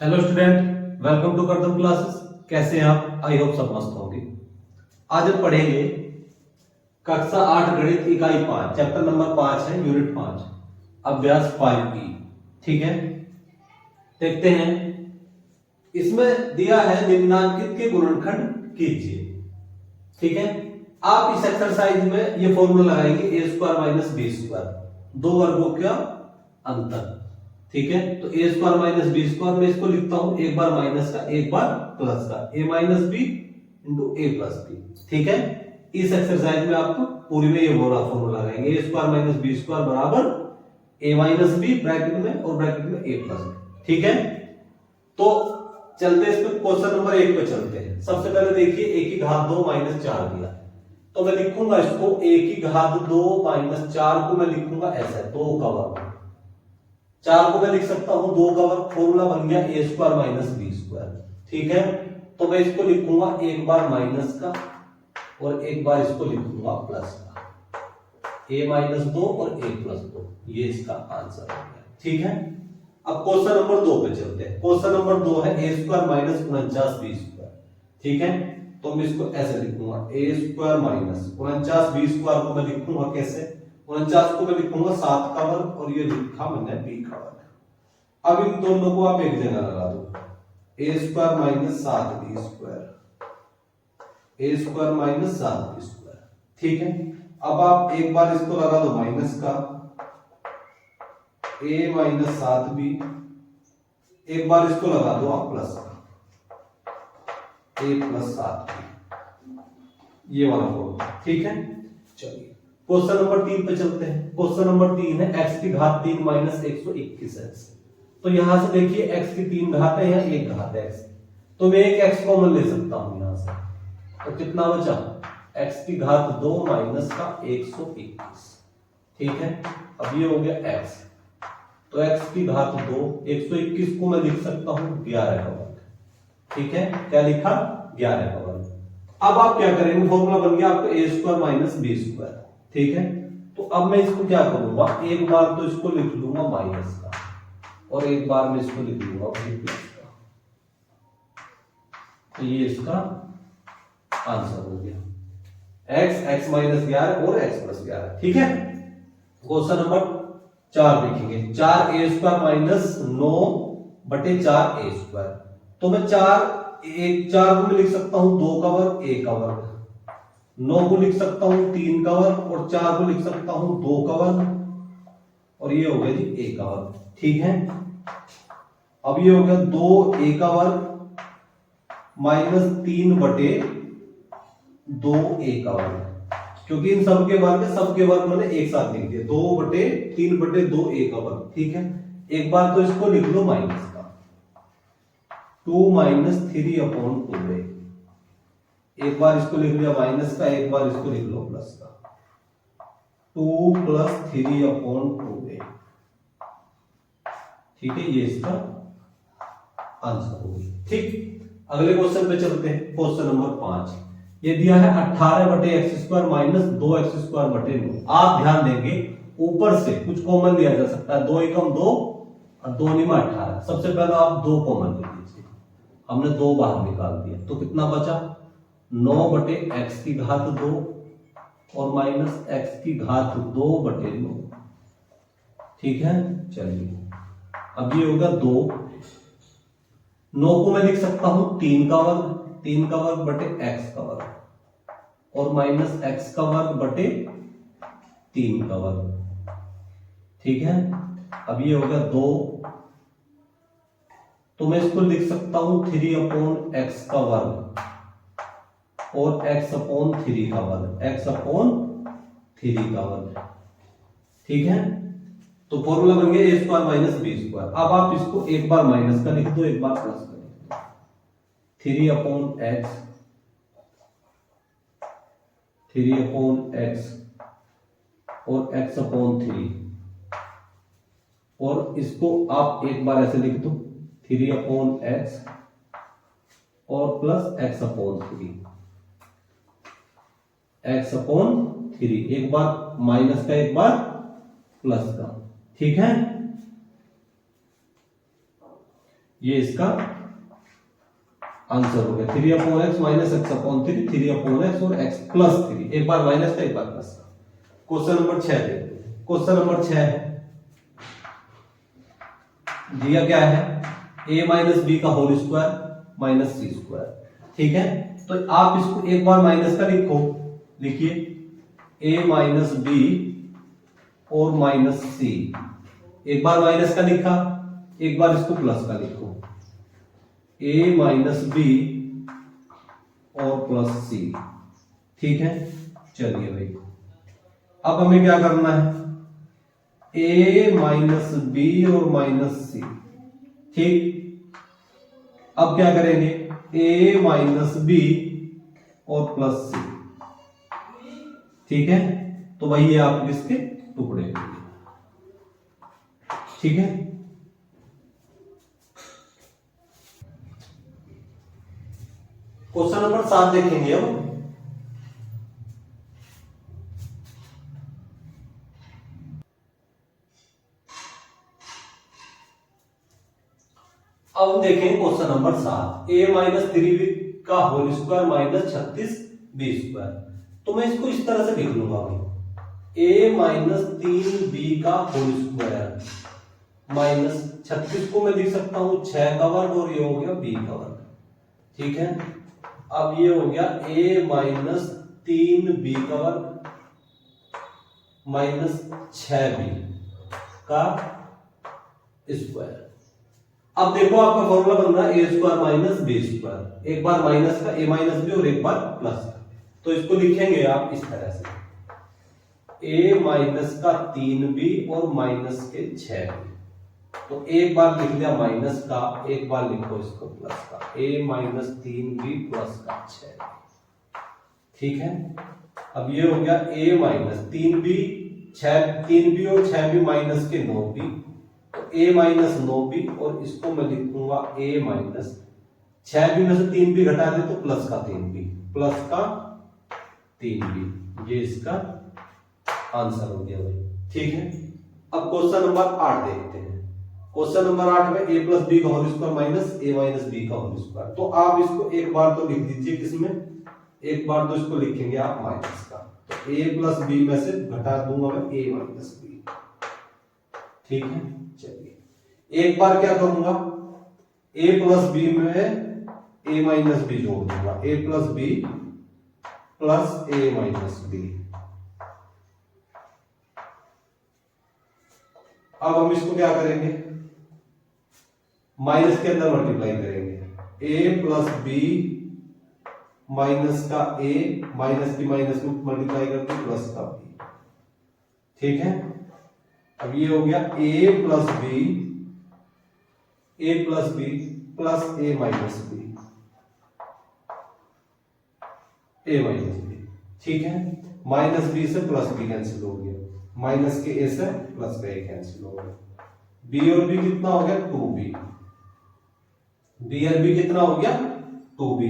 Hello student, welcome to Kardam classes. कैसे हैं आप? आई होप सब मस्त होंगे। आज हम पढ़ेंगे कक्षा 8 गणित इकाई 5, चैप्टर नंबर 5 है, यूनिट 5, अभ्यास 5E। ठीक है, देखते हैं। इसमें दिया है निम्नांकित के गुणनखंड कीजिए। ठीक है, आप इस एक्सरसाइज में ये फॉर्मूला लगाएंगे a square minus B square, दो वर्गों का अंतर। ठीक है, तो A square minus B square में इसको लिखता हूं, एक बार माइनस का एक बार प्लस का, ए माइनस बी इंटू ए प्लस बी। ठीक है, इस एक्सरसाइज में आपको पूरी में ये फॉर्मूला लगाएंगे, ए स्क्वायर माइनस बी स्क्वायर बराबर ए माइनस बी ब्रैकेट में और ब्रैकेट में ए प्लस बी। ठीक है, तो चलते इस पे क्वेश्चन नंबर 1 पे चलते हैं। सबसे पहले देखिए ए की घात 2 माइनस 4 दिया, तो मैं लिखूंगा इसको ए की घात 2 माइनस 4 को मैं लिखूंगा ऐसे, 2 का वर्ग। 4 को मैं लिख सकता हूं 2 का वर्ग, फॉर्मूला बन गया ए स्क्वायर माइनस बी स्क्वायर। ठीक है, तो मैं इसको लिखूंगा एक बार माइनस का और एक बार इसको लिखूंगा प्लस का, ए माइनस 2 और ए प्लस 2। ये इसका आंसर हो गया। ठीक है, अब क्वेश्चन नंबर 2 पे चलते हैं। क्वेश्चन नंबर 2 है A square minus 49 B square. ठीक है, तो मैं इसको ऐसे लिखूंगा, ए स्क्वायर माइनस 49 बी स्क्वायर को मैं लिखूंगा कैसे, 49 को मैं लिखूंगा 7 का वर्ग और ये लिखा मैंने बी का वर्ग। अब इन दोनों को आप एक जगह लगा दो, ए स्क्वायर माइनस 7 बी स्क्वायर, ए स्क्वायर माइनस 7 बी स्क्वायर। ठीक है, अब आप एक बार इसको लगा दो माइनस का, ए माइनस 7 बी, एक बार इसको लगा दो आप प्लस का, ए प्लस 7 बी, ये वाला फॉर्मूला। ठीक है, चलिए क्वेश्चन नंबर 3 पे चलते हैं। क्वेश्चन नंबर 3 है x की घात 3 माइनस 121x। तो यहां से देखिए x की 3 घात है या 1 घात है x, तो मैं एक x कॉमन ले सकता हूं यहां से, तो कितना बचा, x की घात 2 माइनस का 121। ठीक है, अब ये हो गया x, तो x की घात 2, 121 को मैं लिख सकता हूं 11 का वर्ग। ठीक है, क्या लिखा, 11 का वर्ग। अब आप क्या करेंगे, फॉर्मूला बन गया आपका ए स्क्वायर माइनस बी स्क्वायर। ठीक है, तो अब मैं इसको क्या करूंगा, एक बार तो इसको लिख लूंगा माइनस का और एक बार मैं इसको लिख लूंगा प्लस का, तो ये इसका आंसर हो गया, x माइनस 11 और x प्लस 11। ठीक है, क्वेश्चन नंबर 4 देखेंगे, 4 ए स्क्वायर माइनस 9 बटे 4 ए स्क्वायर। तो मैं 4 को मैं लिख सकता हूं 2 का वर्ग, ए का वर्ग, 9 को लिख सकता हूं 3 का वर्ग और 4 को लिख सकता हूं 2 का वर्ग, और ये हो गया जी ए का वर्ग। ठीक है, अब ये हो गया 2 ए का वर्ग माइनस 3 बटे 2 ए का वर्ग, क्योंकि इन सबके वर्ग मैंने एक साथ लिख दिया, 2 बटे 3 बटे 2 ए का वर्ग। ठीक है, एक बार तो इसको लिख लो माइनस का, 2 माइनस 3 अपॉन 2a, एक बार इसको लिख लिया माइनस का, एक बार इसको लिख लो प्लस का, 2 प्लस 3 अपॉन 2a। ठीक है, ये इसका आंसर हो गया। ठीक, अगले क्वेश्चन पे चलते हैं। क्वेश्चन नंबर 5, ये दिया है 18 बटे x square minus 2 x square बटे 9। आप ध्यान देंगे ऊपर से कुछ कॉमन लिया जा सकता है, 2 एकम 2 और 2 निमा 18। सबसे पहले आप 2 कॉमन ले लीजिए, हमने 2 बाहर निकाल दिया, तो कितना बचा, 9 बटे एक्स की घात 2 और माइनस एक्स की घात 2 बटे 9। ठीक है, चलिए अब ये होगा 2, 9 को मैं लिख सकता हूं 3 का वर्ग, 3 का वर्ग बटे एक्स का वर्ग और माइनस एक्स का वर्ग बटे 3 का वर्ग। ठीक है, अब ये होगा 2, तो मैं इसको लिख सकता हूं 3 अपॉन एक्स का वर्ग और x अपॉन 3 का वर्ग, x अपॉन 3 का वर्ग। ठीक है, तो फॉर्मूला बन गया ए स्क्वायर माइनस बी स्क्वायर। अब आप इसको एक बार माइनस का लिख दो, एक बार प्लस का लिख दो, 3 अपॉन एक्स, 3 अपॉन एक्स और x अपॉन 3, और इसको आप एक बार ऐसे लिख दो, 3 अपॉन एक्स और plus x upon 3, x upon 3, एक बार माइनस का एक बार प्लस का। ठीक है, ये इसका आंसर हो गया 3/x माइनस x/3 3/x और x प्लस 3, एक बार माइनस का एक बार प्लस का। क्वेश्चन नंबर 6 देखते हैं। क्वेश्चन नंबर 6 है, दिया क्या है a माइनस बी का होल स्क्वायर माइनस सी स्क्वायर। ठीक है, तो आप इसको एक बार माइनस का लिखो, लिखिए a माइनस बी और माइनस सी, एक बार माइनस का लिखा, एक बार इसको प्लस का लिखो, a माइनस बी और प्लस सी। ठीक है, चलिए भाई अब हमें क्या करना है, a माइनस बी और माइनस सी। ठीक, अब क्या करेंगे, a माइनस बी और प्लस सी। ठीक है, तो भाई ये आप इसके टुकड़े होंगे। ठीक है, क्वेश्चन नंबर 7 देखेंगे अब देखें question number 7, a minus 3b का whole square minus 36b square. तो मैं इसको इस तरह से लिख लूंगा भाई, a माइनस 3b का होल स्क्वायर माइनस 36 को मैं लिख सकता हूं 6 का वर्ग और ये हो गया b का वर्ग। ठीक है, अब ये हो गया a माइनस 3b का वर्ग माइनस 6b का स्क्वायर। अब देखो आपका फॉर्मूला बन रहा है A square minus B square, एक बार माइनस का a माइनस बी और एक बार प्लस का। तो इसको लिखेंगे आप इस तरह से, a माइनस का 3b और माइनस के 6b। तो एक बार लिख लिया माइनस का, एक बार लिखो इसको प्लस का, a माइनस 3b प्लस का 6b। ठीक है, अब ये हो गया a माइनस 3b 3b और 6b माइनस के 9b, तो a माइनस 9b और इसको मैं लिखूंगा a माइनस 6b में से 3b घटा दे तो प्लस का 3b, प्लस का 3b, ये इसका आंसर हो गया भाई। ठीक है, अब क्वेश्चन नंबर 8 देखते हैं। क्वेश्चन नंबर 8 में a प्लस बी का whole square minus a minus B का होल स्क्वायर। तो आप इसको एक बार तो लिख दीजिए, किसमें, एक बार तो इसको लिखेंगे आप माइनस का, तो a प्लस बी में से घटा दूंगा मैं a माइनस बी। ठीक है, चलिए एक बार क्या करूंगा, a प्लस बी में a माइनस बी जोड़ दूंगा, a plus B plus a minus B. अब हम इसको क्या करेंगे, माइनस के अंदर मल्टीप्लाई करेंगे, a प्लस बी माइनस का a, माइनस की माइनस में मल्टीप्लाई करके प्लस का b। ठीक है, अब ये हो गया a plus B plus a minus B, a minus B. ठीक है, माइनस बी से प्लस बी कैंसिल हो गया, माइनस के a से प्लस का a कैंसिल हो गया, b और b कितना हो गया 2b, b और b कितना हो गया 2b,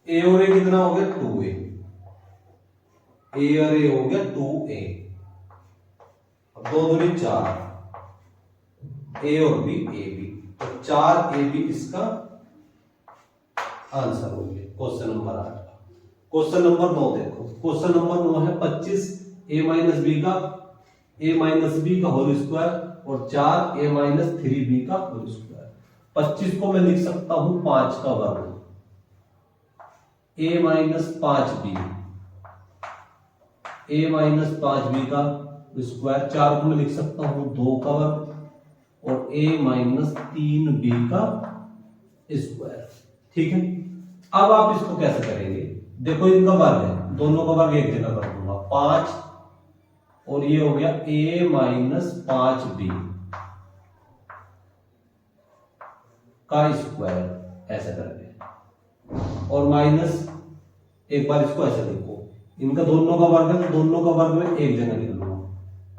a और a कितना हो गया 2a, a और a हो गया 2a, दो दूनी 4, a और b a b, तो 4ab इसका आंसर हो गया क्वेश्चन नंबर 8 का। क्वेश्चन नंबर 9 देखो, क्वेश्चन नंबर 9 है 25 a माइनस बी का होल स्क्वायर और 4 a माइनस 3b का होल स्क्वायर। 25 को मैं लिख सकता हूं 5 का वर्ग, a minus 5b, a minus 5b का स्क्वायर, 4 को मैं लिख सकता हूं 2 का वर्ग और a माइनस 3b का स्क्वायर। ठीक है, अब आप इसको कैसे करेंगे, देखो इनका वर्ग है, दोनों का वर्ग एक जगह कर दूंगा 5 और ये हो गया a माइनस 5b का स्क्वायर, ऐसा करके, और माइनस एक बार इसको ऐसे लिखो, इनका दोनों का वर्ग है तो दोनों का वर्ग में एक जगह लिख लूंगा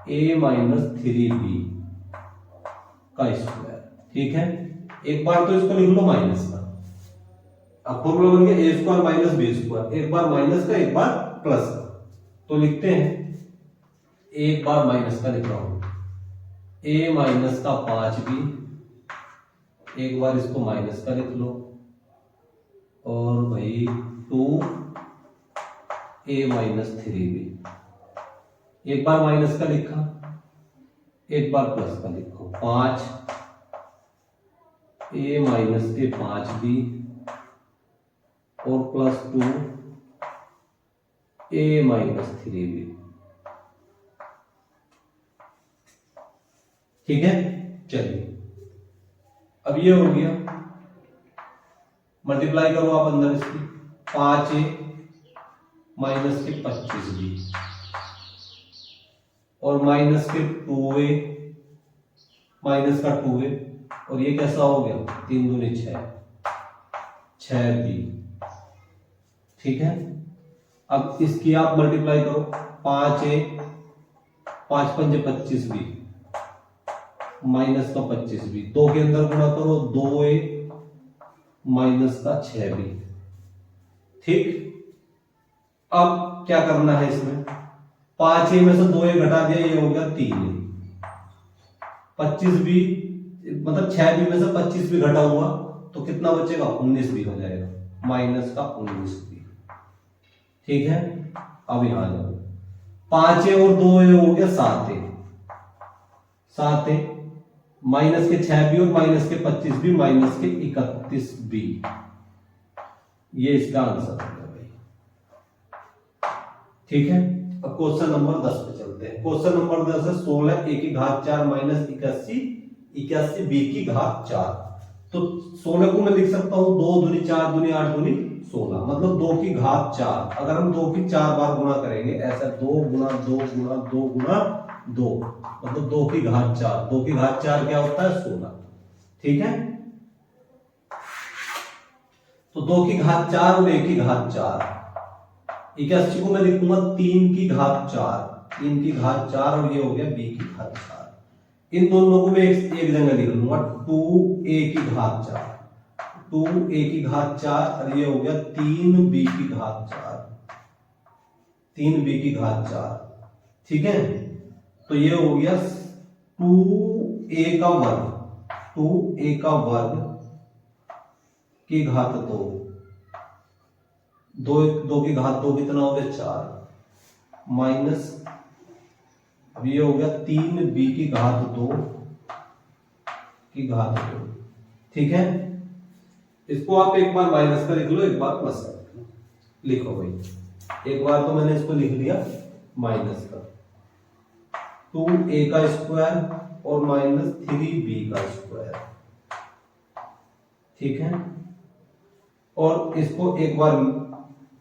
a माइनस 3b का स्क्वायर। ठीक है, एक बार तो इसको लिख लो माइनस का, अब फॉर्मूला बन गया a square minus B square, एक बार माइनस का एक बार प्लस का, तो लिखते हैं एक बार माइनस का लिख रहा हूं, a माइनस का 5b एक बार इसको माइनस का लिख लो, और भाई 2a माइनस 3b, एक बार माइनस का लिखा, एक बार प्लस का लिखो, 5a माइनस के 5b और प्लस 2a माइनस 3b। ठीक है, चलिए अब ये हो गया, मल्टीप्लाई करो आप अंदर इसकी, 5a माइनस के 25b और माइनस के 2a माइनस का 2a, और ये कैसा हो गया, 3 दूनी 6, 6b। ठीक है, अब इसकी आप मल्टीप्लाई करो, 5a 5 पंजे 25b माइनस का 25b, 2 के अंदर गुणा करो, 2a माइनस का 6b। ठीक, अब क्या करना है इसमें, 5a में से 2a घटा दिया, ये हो गया 3a, 25b मतलब 6b में से 25 भी घटा हुआ तो कितना बचेगा, 19 भी हो जाएगा, माइनस का 19 भी। ठीक है, अब यहां जाओ, 5a और 2a हो गया 7a, 7a माइनस के 6b और माइनस के 25b माइनस के 31b, ये इसका आंसर है भाई। ठीक है, अब क्वेश्चन नंबर 10 पे चलते हैं। क्वेश्चन नंबर 10 है 16 a की घात 4 माइनस 81 b की घात 4। तो 16 को मैं लिख सकता हूं 2 दूनी 4 दूनी 8 दूनी 16, मतलब 2 की घात 4। अगर हम 2 की 4 बार गुणा करेंगे, ऐसा 2 गुणा 2 गुणा 2 गुणा 2, मतलब 2 की घात 4, 2 की घात 4 क्या होता है, 16। ठीक है, तो 2 की घात 4 और 1 की घात 4, 81 को मैं लिखूंगा 3 की घात 4, 3 की घात 4 और ये हो गया b की घात 4। इन दोनों को मैं एक जगह लिख लूंगा, 2a की घात 4, 2a की घात 4 और ये हो गया 3b की घात 4, 3b की घात 4। ठीक है, तो ये हो गया 2a का वर्ग, 2a का वर्ग की घात 2, 2 की घात 2 कितना हो गया, 4, माइनस अब ये हो गया 3b की घात 2 की घात 2। ठीक है, इसको आप एक बार माइनस का लिख लो, एक बार प्लस का लिखो भाई। एक बार तो मैंने इसको लिख लिया माइनस का 2a का स्क्वायर और माइनस 3b का स्क्वायर। ठीक है, और इसको एक बार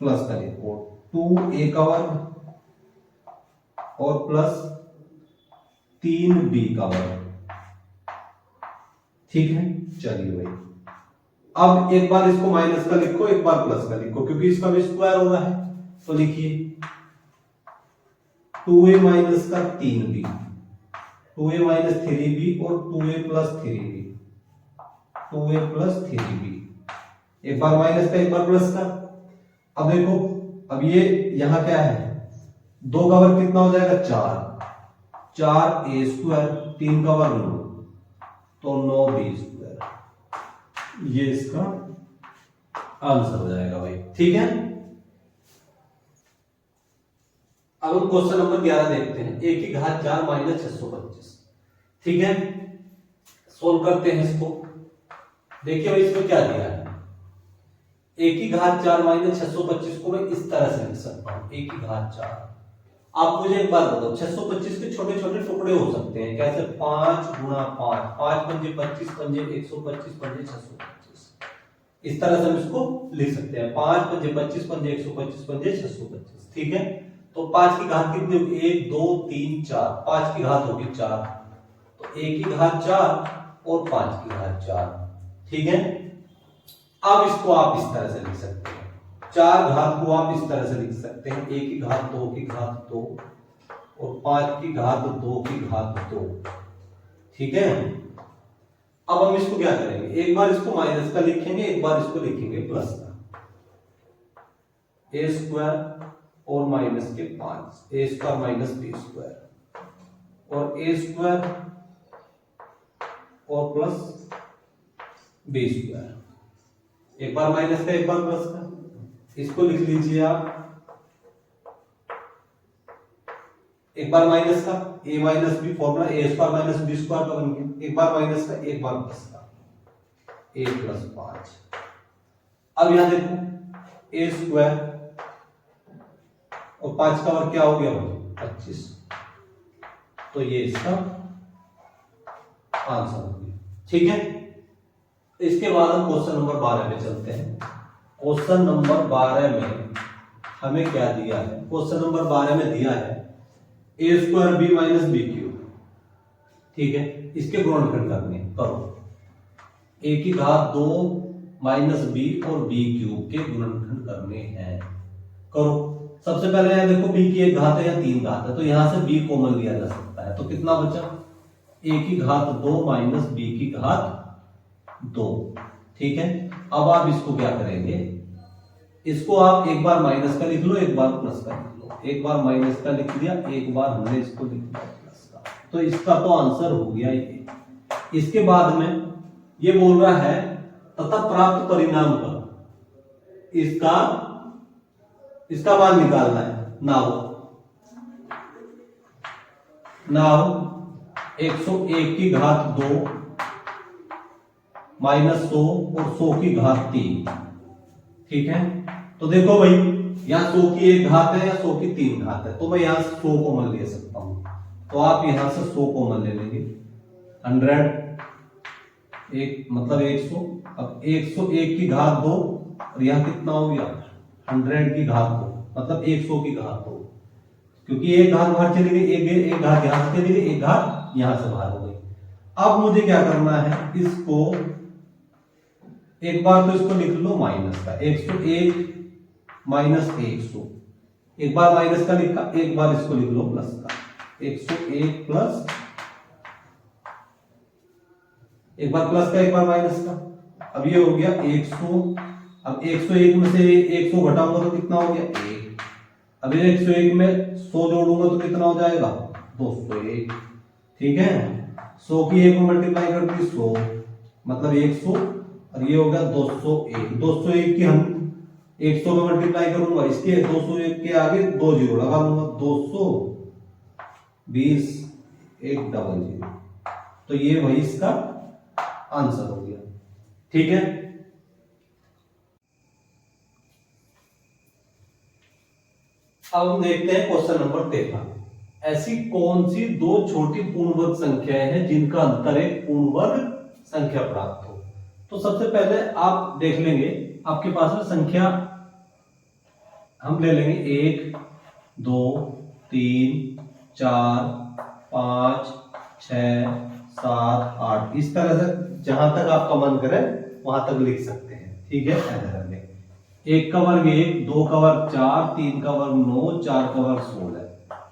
प्लस का लिखो, 2a का वर्ग और प्लस 3b का वर्ग। ठीक है, चलिए भाई, अब एक बार इसको माइनस का लिखो, एक बार प्लस का लिखो, क्योंकि इसका भी स्क्वायर हो रहा है। तो लिखिए 2a माइनस का 3b, 2a माइनस 3b और 2a plus 3b, 2a plus 3b, एक बार माइनस का एक बार प्लस का। अब देखो, अब ये यहां क्या है, 2 का वर्ग कितना हो जाएगा, 4, 4a स्क्वायर, 3 का वर्ग 9, तो 9b स्क्वायर, ये इसका आंसर हो जाएगा भाई। ठीक है, अब हम क्वेश्चन नंबर 11 देखते हैं, a की घात 4 माइनस 625। ठीक है, सोल्व करते हैं इसको। देखिए भाई, इसमें क्या दिया है, a की घात 4 माइनस 625 को मैं इस तरह से लिख सकता हूं, a की घात 4। आप मुझे एक बात बताओ, 625 के छोटे छोटे टुकड़े हो सकते हैं कैसे, 5 गुणा 5, 5 पंजे 25 पंजे 125 पंजे 625, इस तरह से हम इसको लिख सकते हैं, 5 पंजे 25 पंजे 125 पंजे 625। ठीक है, तो 5 की घात कितनी होगी, 1 2 3 4, 5 की घात होगी 4, तो 1 की घात 4 और 5 की घात 4। ठीक है, अब इसको आप इस तरह से लिख सकते हैं, 4 घात को आप इस तरह से लिख सकते हैं, 1 की घात 2 की घात 2 और 5 की घात 2 की घात 2। ठीक है, अब हम इसको क्या करेंगे, एक बार इसको माइनस का लिखेंगे, एक बार इसको लिखेंगे प्लस का, a स्क्वायर और माइनस के 5, a square minus b square और a स्क्वायर और प्लस बी स्क्वायर, एक बार माइनस का एक बार प्लस का, इसको लिख लीजिए आप, एक बार माइनस का ए माइनस बी, फॉर्मूला ए स्क्वायर माइनस बी स्क्वायर का बन गया, एक बार माइनस का एक बार प्लस का, ए प्लस 5। अब यहां देखो ए स्क्वायर और 5 का वर्ग क्या हो गया भाई 25, तो ये इसका आंसर हो गया। ठीक है, इसके बाद हम क्वेश्चन नंबर 12 पे चलते हैं। क्वेश्चन नंबर 12 में हमें क्या दिया है? क्वेश्चन नंबर 12 में दिया है A square B minus B cube. ठीक है, इसके गुणनखंड करने करो, ए की घात 2 माइनस बी और बी क्यूब के गुणनखंड करने हैं, करो। सबसे पहले यहां देखो बी की एक घात है या 3 घात है, तो यहां से बी कॉमन लिया जा सकता है, तो कितना बचा ए की घात 2 माइनस बी की घात 2। ठीक है, अब आप इसको क्या करेंगे, इसको आप एक बार माइनस का लिख लो, एक बार प्लस का लिख लो, एक बार माइनस का लिख लिया, एक बार हमने इसको लिख लिया प्लस का, तो इसका तो आंसर हो गया ये। इसके बाद में ये बोल रहा है तथा प्राप्त परिणाम का इसका मान निकालना है। नाउ 101 की घात 2 माइनस 100 और 100 की घात 3। ठीक है, तो देखो भाई यहां 100 की एक घात है या 100 की 3 घात है, तो मैं यहां से 100 कॉमन ले सकता हूं, तो आप यहां से 100 कॉमन ले लेंगे, 100 एक मतलब 100। अब 101 की घात 2 और यहां कितना हो गया 100 की घात 2, मतलब 100 की घात 2, क्योंकि एक घात बाहर चली गई, एक घात यहां से चली गई, एक घात यहां से बाहर हो गई। अब मुझे क्या करना है, इसको एक बार तो इसको लिख लो माइनस का, 101 माइनस 100, एक बार माइनस का लिखा, एक बार इसको लिख लो प्लस का, 101 प्लस, एक बार प्लस का एक बार माइनस का। अब ये हो गया 100, अब 101 में से 100 घटाऊंगा तो कितना हो गया 1, अब 101 में 100 जोड़ूंगा तो कितना हो जाएगा 201। ठीक है, 100 की 1 में मल्टीप्लाई कर दी 100 मतलब 100, और ये हो गया 201। 201 की हम 100 में मल्टीप्लाई करूंगा, इसके 201 के आगे 2 जीरो लगा लूंगा, 220 100, तो ये वही इसका आंसर हो गया। ठीक है, अब हम देखते हैं क्वेश्चन नंबर 13। ऐसी कौन सी दो छोटी पूर्ण वर्ग संख्याएं हैं जिनका अंतर एक पूर्ण वर्ग संख्या प्राप्त हो? तो सबसे पहले आप देख लेंगे, आपके पास में संख्या हम ले लेंगे 1 2 3 4 5 6 7 8, इस तरह से जहां तक आपका मन करे वहां तक लिख सकते हैं। ठीक है, ऐसे कर ले, 1 का वर्ग 1, 2 का वर्ग 4, 3 का वर्ग 9, 4 का वर्ग 16,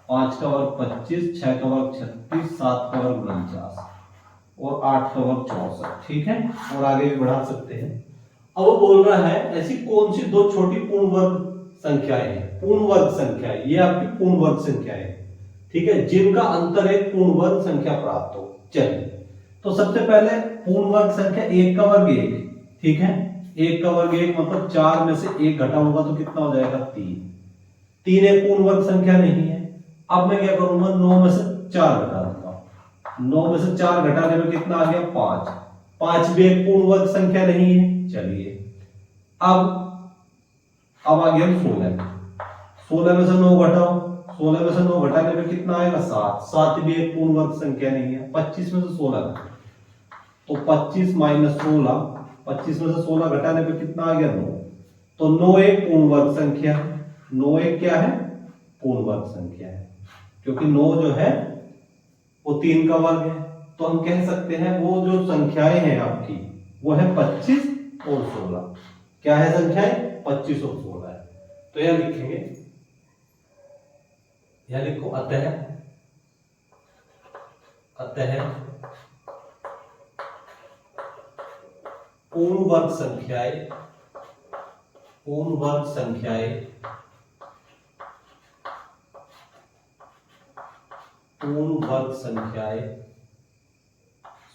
5 का वर्ग 25, 6 का वर्ग 36, 7 का वर्ग 49 और 8 का वर्ग 64। ठीक है, और आगे भी बढ़ा सकते हैं। अब वो बोल रहा है ऐसी कौन सी दो छोटी पूर्ण वर्ग संख्याएं हैं, पूर्ण वर्ग संख्याएं, ये आपकी पूर्ण वर्ग संख्याएं, ठीक है, जिनका अंतर एक पूर्ण वर्ग संख्या प्राप्त हो। चलिए, तो सबसे पहले पूर्ण वर्ग संख्या 1 का वर्ग 1, ठीक है, 1 का वर्ग 1 मतलब 4 में से 1 घटाऊंगा तो कितना हो जाएगा 3। 3 एक पूर्ण वर्ग संख्या नहीं है। अब मैं क्या करूंगा, 9 में से 4 घटा दूंगा, 9 में से 4 घटाने में कितना आ गया 5। 5 भी एक पूर्ण वर्ग संख्या नहीं है। चलिए, अब आ गया 16, 16 में से 9 घटाओ, 16 में से 9 घटाने में कितना आएगा 7। 7 भी एक पूर्ण वर्ग संख्या नहीं है। 25 में से 16 तो 25 माइनस 16, 25 में से 16 घटाने पे कितना आ गया 9, तो 9 एक पूर्ण वर्ग संख्या है। 9 एक क्या है, पूर्ण वर्ग संख्या है, क्योंकि 9 जो है वो 3 का वर्ग है। तो हम कह सकते हैं वो जो संख्याएं हैं आपकी वो है 25 और 16। क्या है संख्याएं, 25 और 16 है। तो यह लिखेंगे, यह लिखो अतः पूर्ण वर्ग संख्याएं पूर्ण वर्ग संख्याएं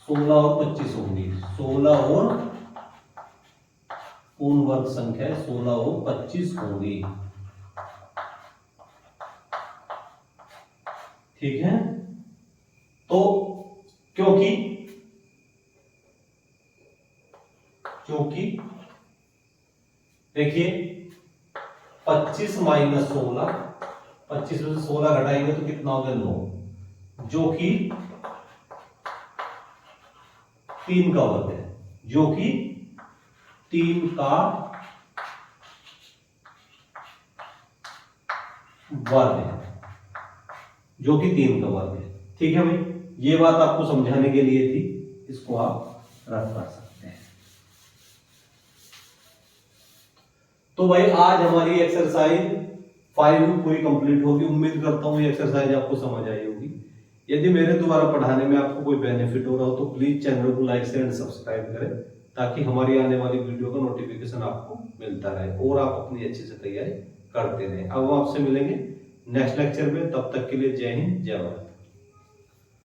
16 और 25 होंगी, 16 और पूर्ण वर्ग संख्या 16 और 25 होंगी। ठीक है, तो क्योंकि देखिए 25 माइनस 16, 25 में से 16 घटाएंगे तो कितना हो गया 9, जो कि 3 का वर्ग है, जो कि 3 का वर्ग है, जो कि 3 का वर्ग है। ठीक है भाई, ये बात आपको समझाने के लिए थी, इसको आप रख कर सकते हैं। तो भाई आज हमारी एक्सरसाइज 5 पूरी कंप्लीट होगी। उम्मीद करता हूँ ये एक्सरसाइज आपको समझ आई होगी। यदि मेरे द्वारा पढ़ाने में आपको कोई बेनिफिट हो रहा हो तो प्लीज चैनल को लाइक शेयर एंड सब्सक्राइब करें, ताकि हमारी आने वाली वीडियो का नोटिफिकेशन आपको मिलता रहे और आप अपनी अच्छे से तैयारी करते रहें। अब हम आपसे मिलेंगे नेक्स्ट लेक्चर में, तब तक के लिए जय हिंद जय भारत।